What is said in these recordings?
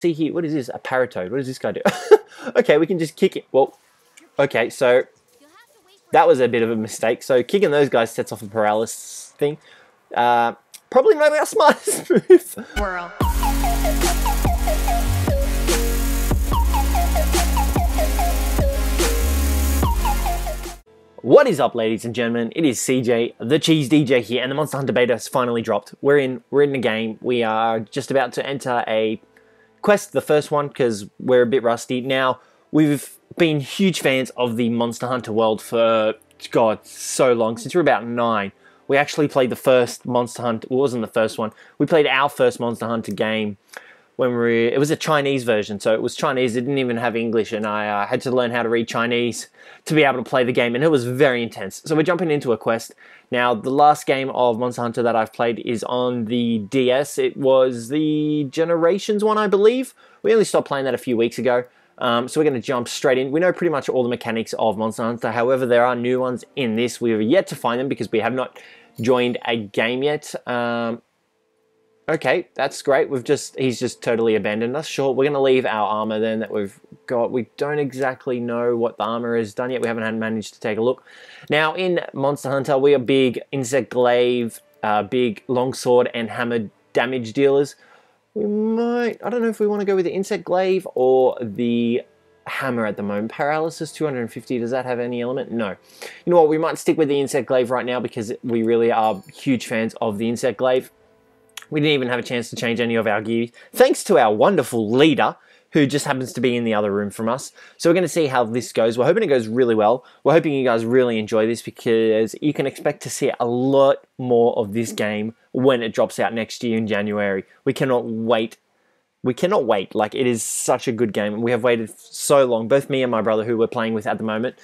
See here, what is this? A paratoad. What does this guy do? Okay, we can just kick it. Well, okay, so that was a bit of a mistake. So kicking those guys sets off a paralysis thing. Probably not our smartest move. Whirl. What is up, ladies and gentlemen? It is CJ, the Cheese DJ here, and the Monster Hunter beta has finally dropped. We're in the game. We are just about to enter a quest, the first one, because we're a bit rusty. Now, we've been huge fans of the Monster Hunter world for, God, so long, since we were about 9. We actually played the first Monster Hunter, well, it wasn't the first one. We played our first Monster Hunter game when it was a Chinese version, so it was Chinese, it didn't even have English, and I had to learn how to read Chinese to be able to play the game, and it was very intense. So we're jumping into a quest. Now, the last game of Monster Hunter that I've played is on the DS. It was the Generations one, I believe. We only stopped playing that a few weeks ago, so we're going to jump straight in. We know pretty much all the mechanics of Monster Hunter, however, there are new ones in this. We have yet to find them because we have not joined a game yet. Okay, that's great. He's just totally abandoned us. Sure, we're going to leave our armor then that we've got. We don't exactly know what the armor has done yet. We haven't managed to take a look. Now, in Monster Hunter, we are big insect glaive, big longsword and hammer damage dealers. We might, I don't know if we want to go with the insect glaive or the hammer at the moment. Paralysis 250, does that have any element? No. You know what, we might stick with the insect glaive right now because we really are huge fans of the insect glaive. We didn't even have a chance to change any of our gear, thanks to our wonderful leader, who just happens to be in the other room from us. So we're going to see how this goes. We're hoping it goes really well. We're hoping you guys really enjoy this because you can expect to see a lot more of this game when it drops out next year in January. We cannot wait. We cannot wait. Like, it is such a good game. We have waited so long. Both me and my brother, who we're playing with at the moment,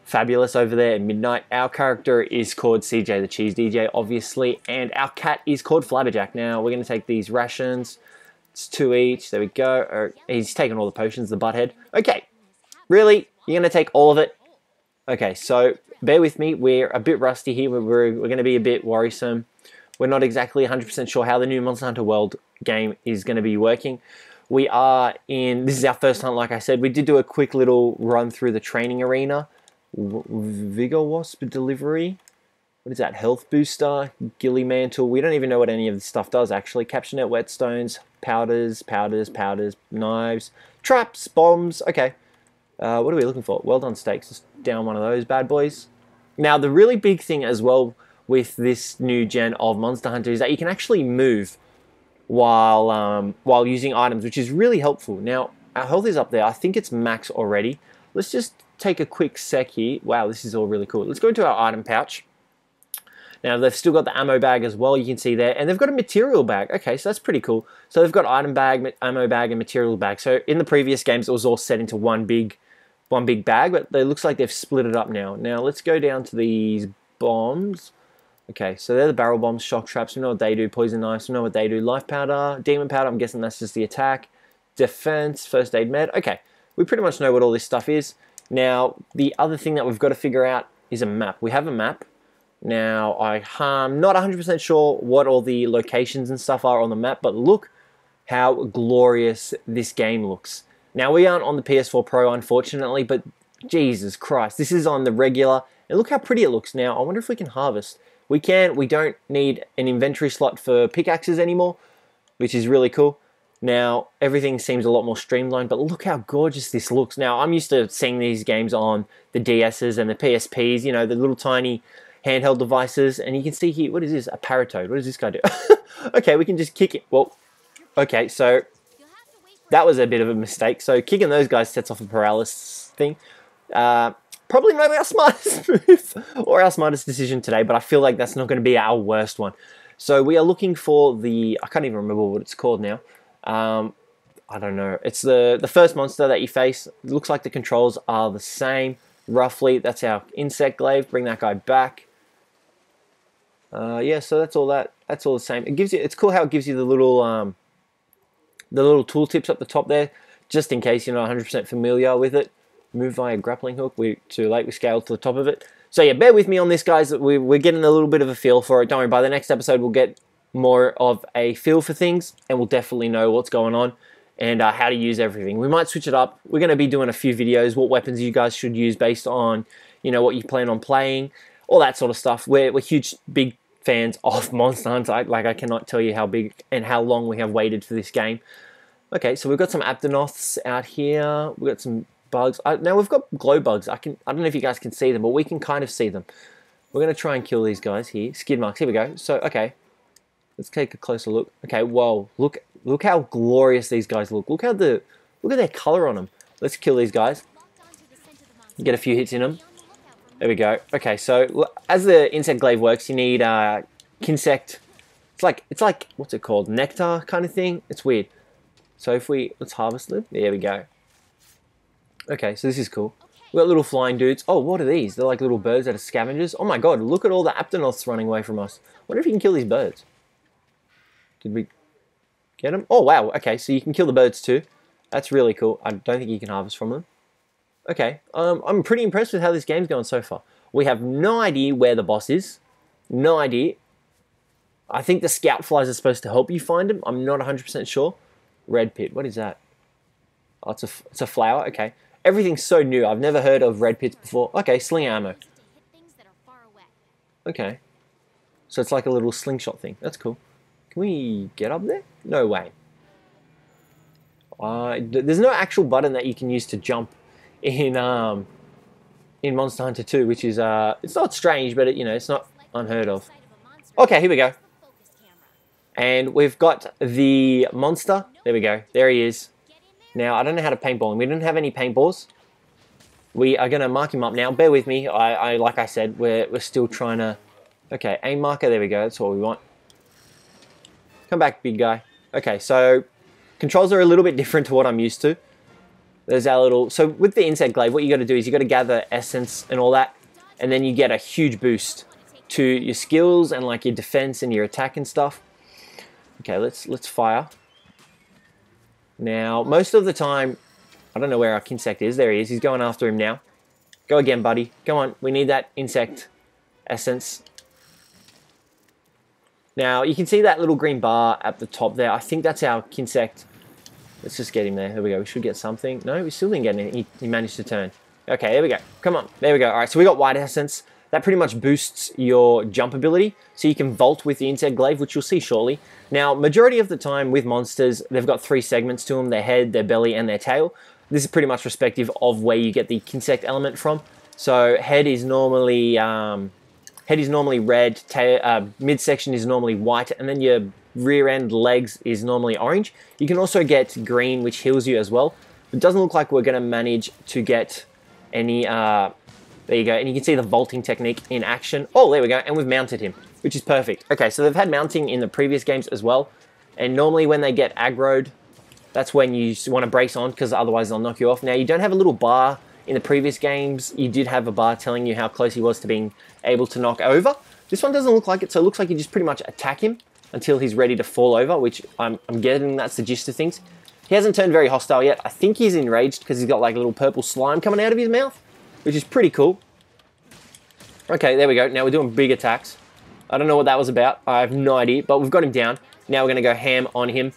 fabulous over there at midnight. Our character is called CJ the Cheese DJ, obviously, and our cat is called Flabberjack. Now, we're going to take these rations. It's 2 each. There we go. He's taken all the potions, the butthead. Okay, really? You're going to take all of it? Okay, so bear with me. We're a bit rusty here. We're going to be a bit worrisome. We're not exactly 100% sure how the new Monster Hunter World game is going to be working. We are in... This is our first hunt, like I said. We did do a quick little run through the training arena. Vigor Wasp delivery. What is that? Health booster, Gilly Mantle. We don't even know what any of this stuff does, actually. Capture net, whetstones, powders, knives, traps, bombs. Okay. What are we looking for? Well done steaks. Just down one of those bad boys. Now, the really big thing as well with this new gen of Monster Hunter is that you can actually move while using items, which is really helpful. Now, our health is up there. I think it's max already. Let's just take a quick sec here. Wow, this is all really cool. Let's go into our item pouch. Now, they've still got the ammo bag as well, you can see there. And they've got a material bag. Okay, so that's pretty cool. So they've got item bag, ammo bag, and material bag. So in the previous games, it was all set into one big bag, but it looks like they've split it up now. Now, let's go down to these bombs. Okay, so they're the barrel bombs, shock traps. We know what they do. Poison knives, we know what they do. Life powder, demon powder, I'm guessing that's just the attack. Defense, first aid med. Okay, we pretty much know what all this stuff is. Now, the other thing that we've got to figure out is a map. We have a map. Now, I'm not 100% sure what all the locations and stuff are on the map, but look how glorious this game looks. Now, we aren't on the PS4 Pro, unfortunately, but Jesus Christ, this is on the regular, and look how pretty it looks. Now, I wonder if we can harvest. We can. We don't need an inventory slot for pickaxes anymore, which is really cool. Now, everything seems a lot more streamlined, but look how gorgeous this looks. Now, I'm used to seeing these games on the DSs and the PSPs, you know, the little tiny handheld devices, and you can see here, what is this? A paratoad. What does this guy do? Okay, we can just kick it. Well, okay, so that was a bit of a mistake. So kicking those guys sets off a paralysis thing. Probably not our smartest move or our smartest decision today, but I feel like that's not going to be our worst one. So we are looking for the, I can't even remember what it's called now. I don't know. It's the first monster that you face. It looks like the controls are the same, roughly. That's our insect glaive. Bring that guy back. Yeah, so that's all the same. It gives you. It's cool how it gives you the little tooltips up the top there, just in case you're not 100% familiar with it. Move via grappling hook. We're too late. We scaled to the top of it. So yeah, bear with me on this, guys. We're getting a little bit of a feel for it. Don't worry. By the next episode, we'll get more of a feel for things, and we'll definitely know what's going on. and how to use everything. We might switch it up. We're going to be doing a few videos, what weapons you guys should use based on, you know, what you plan on playing, all that sort of stuff. We're huge, big fans of Monster Hunter. I cannot tell you how big and how long we have waited for this game. Okay, so we've got some Aptonoths out here. We've got some bugs. Now we've got glow bugs. I don't know if you guys can see them, but we can kind of see them. We're going to try and kill these guys here. Skid marks. Here we go. So, okay. Let's take a closer look. Okay, whoa. Look how glorious these guys look. Look at their color on them. Let's kill these guys. Get a few hits in them. There we go. Okay, so as the insect glaive works, you need Kinsect. It's like what's it called? Nectar kind of thing. It's weird. So if let's harvest them. There we go. Okay, so this is cool. We've got little flying dudes. Oh, what are these? They're like little birds that are scavengers. Oh my god, look at all the Aptonoths running away from us. Wonder if you can kill these birds. Did we get them? Oh wow, okay, so you can kill the birds too. That's really cool. I don't think you can harvest from them. Okay, I'm pretty impressed with how this game's going so far. We have no idea where the boss is. No idea. I think the scout flies are supposed to help you find him. I'm not 100% sure. Red pit, what is that? Oh, it's a flower, okay. Everything's so new. I've never heard of red pits before. Okay, sling ammo. Okay. So it's like a little slingshot thing. That's cool. Can we get up there? No way. There's no actual button that you can use to jump in Monster Hunter 2, which is it's not strange, but it's not unheard of. Okay, here we go. And we've got the monster. There we go. There he is. Now, I don't know how to paintball him. We didn't have any paintballs. We are going to mark him up now. Bear with me. Like I said, we're still trying to... Okay, aim marker. There we go. That's what we want. Come back, big guy. Okay, so controls are a little bit different to what I'm used to. There's our little... So with the insect glaive, what you got to do is you got to gather essence and all that, and then you get a huge boost to your skills and like your defense and your attack and stuff. Okay, let's fire. Now, most of the time, I don't know where our insect is. There he is. He's going after him now. Go again, buddy. Come on. We need that insect essence. Now, you can see that little green bar at the top there. I think that's our insect. Let's just get him there. There we go. We should get something. No, we still didn't get anything. He managed to turn. Okay, there we go. Come on. There we go. All right, so we got white essence. That pretty much boosts your jump ability, so you can vault with the insect glaive, which you'll see shortly. Now, majority of the time with monsters, they've got 3 segments to them: their head, their belly, and their tail. This is pretty much respective of where you get the insect element from. So head is normally red, tail, midsection is normally white, and then your rear end legs is normally orange. You can also get green, which heals you as well. It doesn't look like we're going to manage to get any... there you go, and you can see the vaulting technique in action. Oh, there we go, and we've mounted him, which is perfect. Okay, so they've had mounting in the previous games as well, and normally when they get aggroed, that's when you want to brace on, because otherwise they'll knock you off. Now, you don't have a little bar in the previous games. You did have a bar telling you how close he was to being able to knock over. This one doesn't look like it, so it looks like you just pretty much attack him until he's ready to fall over, which I'm getting that's the gist of things. He hasn't turned very hostile yet. I think he's enraged because he's got like a little purple slime coming out of his mouth, which is pretty cool. Okay, there we go. Now we're doing big attacks. I don't know what that was about. I have no idea, but we've got him down. Now we're going to go ham on him.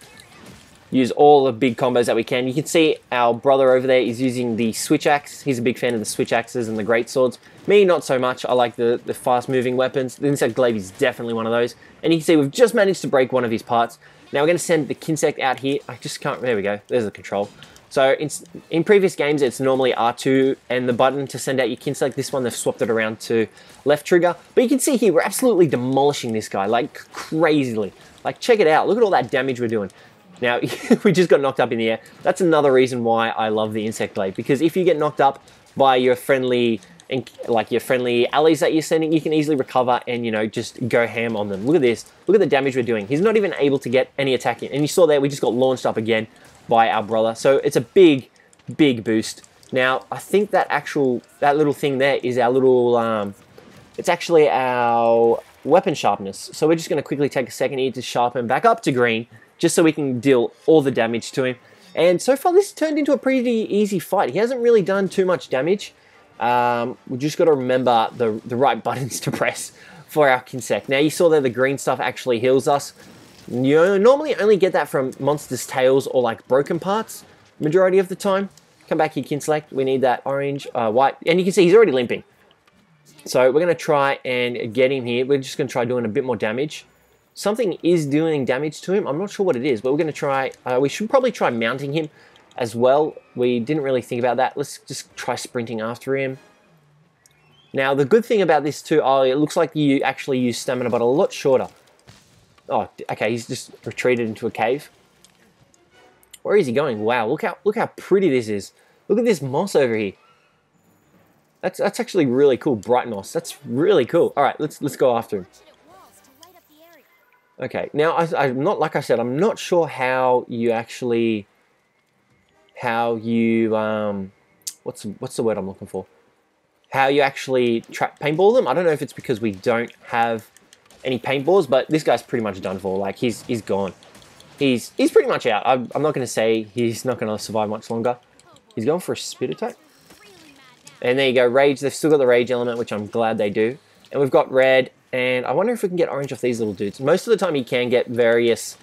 Use all the big combos that we can. You can see our brother over there is using the switch axe. He's a big fan of the switch axes and the great swords. Me, not so much. I like the fast-moving weapons. The insect glaive is definitely one of those. And you can see we've just managed to break one of his parts. Now we're going to send the Kinsect out here. I just can't... There we go. There's the control. So in previous games, it's normally R2 and the button to send out your Kinsect. This one, they've swapped it around to left trigger. But you can see here, we're absolutely demolishing this guy, like crazily. Like, check it out. Look at all that damage we're doing. Now, we just got knocked up in the air. That's another reason why I love the insect glaive, because if you get knocked up by your friendly allies that you're sending, you can easily recover and, just go ham on them. Look at this. Look at the damage we're doing. He's not even able to get any attack in. And you saw there, we just got launched up again by our brother. So it's a big, big boost. Now, I think that little thing there is our little, it's actually our weapon sharpness. So we're just going to quickly take a second here to sharpen back up to green, just so we can deal all the damage to him. And so far, this turned into a pretty easy fight. He hasn't really done too much damage. We just got to remember the right buttons to press for our Kinsect. Now, you saw there the green stuff actually heals us. You normally only get that from monsters' tails or like broken parts, majority of the time. Come back here, Kinselect. We need that orange, white, and you can see he's already limping. So we're going to try and get him here. We're just going to try doing a bit more damage. Something is doing damage to him. I'm not sure what it is, but we're going to try. We should probably try mounting him as well. We didn't really think about that. Let's just try sprinting after him. Now, the good thing about this too, it looks like you actually use stamina, but a lot shorter. Oh, okay, he's just retreated into a cave. Where is he going? Wow, look how pretty this is. Look at this moss over here. That's actually really cool. Bright moss. That's really cool. All right, let's go after him. Okay, now I'm not, like I said, I'm not sure how you actually, what's the word I'm looking for? How you actually paintball them. I don't know if it's because we don't have any paintballs, but this guy's pretty much done for. Like he's gone. He's pretty much out. I'm not going to say he's not going to survive much longer. He's going for a spit attack. And there you go, rage. They've still got the rage element, which I'm glad they do. And we've got red, and I wonder if we can get orange off these little dudes. Most of the time you can get various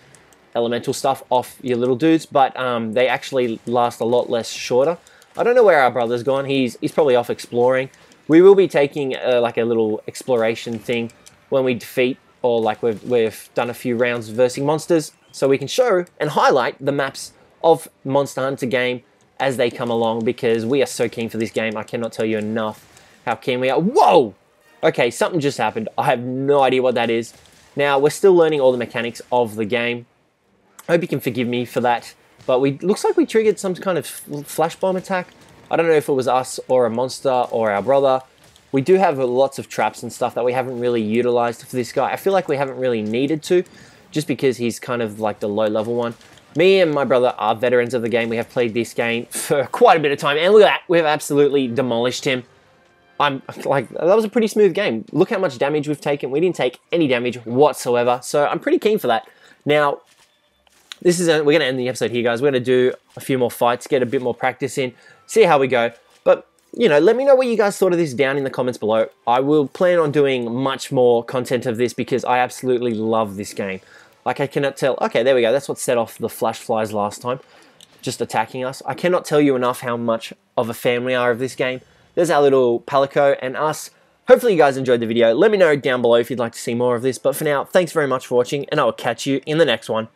elemental stuff off your little dudes, but they actually last a lot less shorter. I don't know where our brother's gone. He's probably off exploring. We will be taking like a little exploration thing when we defeat, or like we've done a few rounds versing monsters, so we can show and highlight the maps of Monster Hunter game as they come along, because we are so keen for this game. I cannot tell you enough how keen we are. Whoa! Okay, something just happened. I have no idea what that is. Now, we're still learning all the mechanics of the game. I hope you can forgive me for that. But looks like we triggered some kind of flash bomb attack. I don't know if it was us or a monster or our brother. We do have lots of traps and stuff that we haven't really utilized for this guy. I feel like we haven't really needed to, just because he's kind of like the low level one. Me and my brother are veterans of the game. We have played this game for quite a bit of time, and look at that, we've absolutely demolished him. I'm like, that was a pretty smooth game. Look how much damage we've taken. We didn't take any damage whatsoever, so I'm pretty keen for that. Now, we're going to end the episode here, guys. We're going to do a few more fights, get a bit more practice in, see how we go. But, you know, let me know what you guys thought of this down in the comments below. I will plan on doing much more content of this because I absolutely love this game. Like, I cannot tell. Okay, there we go. That's what set off the flash flies last time, just attacking us. I cannot tell you enough how much of a fan we are of this game. There's our little Palico and us. Hopefully you guys enjoyed the video. Let me know down below if you'd like to see more of this. But for now, thanks very much for watching, and I will catch you in the next one.